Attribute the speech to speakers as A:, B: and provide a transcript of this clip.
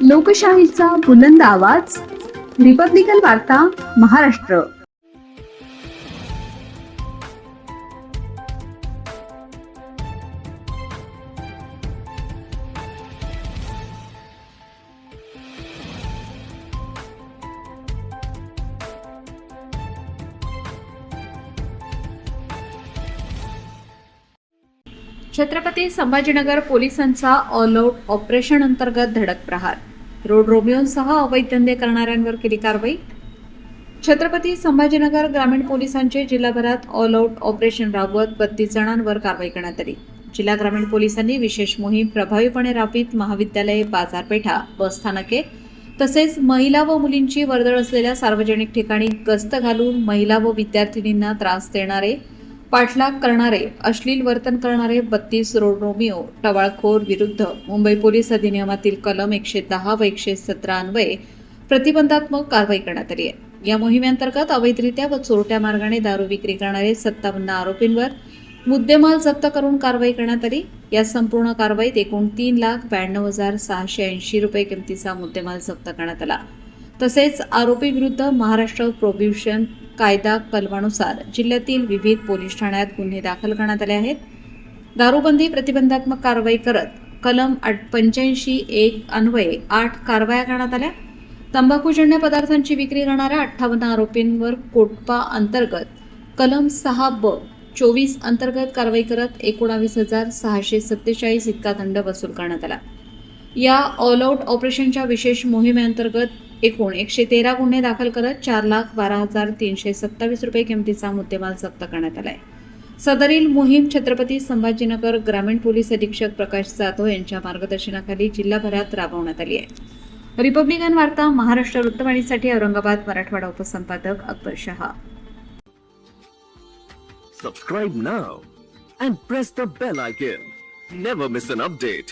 A: लोकशाहीचा बुलंद आवाज, रिपब्लिकन वार्ता महाराष्ट्र. छत्रपती संभाजीनगर पोलिसांचा ऑल आउट ऑपरेशन अंतर्गत धडक प्रहार. रोड रोमिओसह अवैध धंदे करणाऱ्यांवर केली कारवाई. छत्रपती संभाजीनगर ग्रामीण पोलिसांचे जिल्हाभरात ऑल आउट ऑपरेशन राबवत 32 जणांवर कारवाई करण्यात आली. जिल्हा ग्रामीण पोलिसांनी विशेष मोहीम प्रभावीपणे राबवीत महाविद्यालये, बाजारपेठा, बसस्थानके तसेच महिला व मुलींची वर्दळ असलेल्या सार्वजनिक ठिकाणी गस्त घालून महिला व विद्यार्थिनींना त्रास देणारे, पाठलाग करणारे, अश्लील वर्तन करणारे 32 रोड रोमिओ टवाळखोर विरुद्ध मुंबई पोलीस अधिनियमातील कलम 110 व 117 अन्वये प्रतिबंधात्मक कारवाई करण्यात आली आहे. या मोहिमेअंतर्गत अवैधरित्या व चोरट्या मार्गाने दारू विक्री करणारे 57 आरोपींवर मुद्देमाल जप्त करून कारवाई करण्यात आली. या संपूर्ण कारवाईत एकूण 3,92,680 रुपये किमतीचा मुद्देमाल जप्त करण्यात आला. तसेच आरोपी विरुद्ध महाराष्ट्र प्रोहिबिशन कायदा कलमानुसार जिल्ह्यातील विविध पोलीस ठाण्यात गुन्हे दाखल करण्यात आले आहेत. दारूबंदी प्रतिबंधात्मक कारवाई करत कलम 85(1) अन्वये 8 कारवाया करण्यात आल्या. तंबाखूजन्य पदार्थांची विक्री करणाऱ्या 58 आरोपींवर कोटपा अंतर्गत कलम 6(ब)(24) अंतर्गत कारवाई करत 19,647 इतका दंड वसूल करण्यात आला. या ऑल आउट ऑपरेशनच्या विशेष मोहिमेअंतर्गत एकूण 113 गुन्हे दाखल करत 4,12,327 रुपये किमतीचा मुद्देमाल जप्त करण्यात आलाय. सदरील मोहीम छत्रपती संभाजीनगर ग्रामीण पोलीस अधीक्षक प्रकाश जाधव यांच्या मार्गदर्शनाखाली जिल्हाभरात राबवण्यात आली आहे. रिपब्लिकन वार्ता Maharashtra वृत्तवाहिनीसाठी Aurangabad Marathwada उपसंपादक Akbar Shah.
B: Subscribe now and press the bell icon. Never miss an update.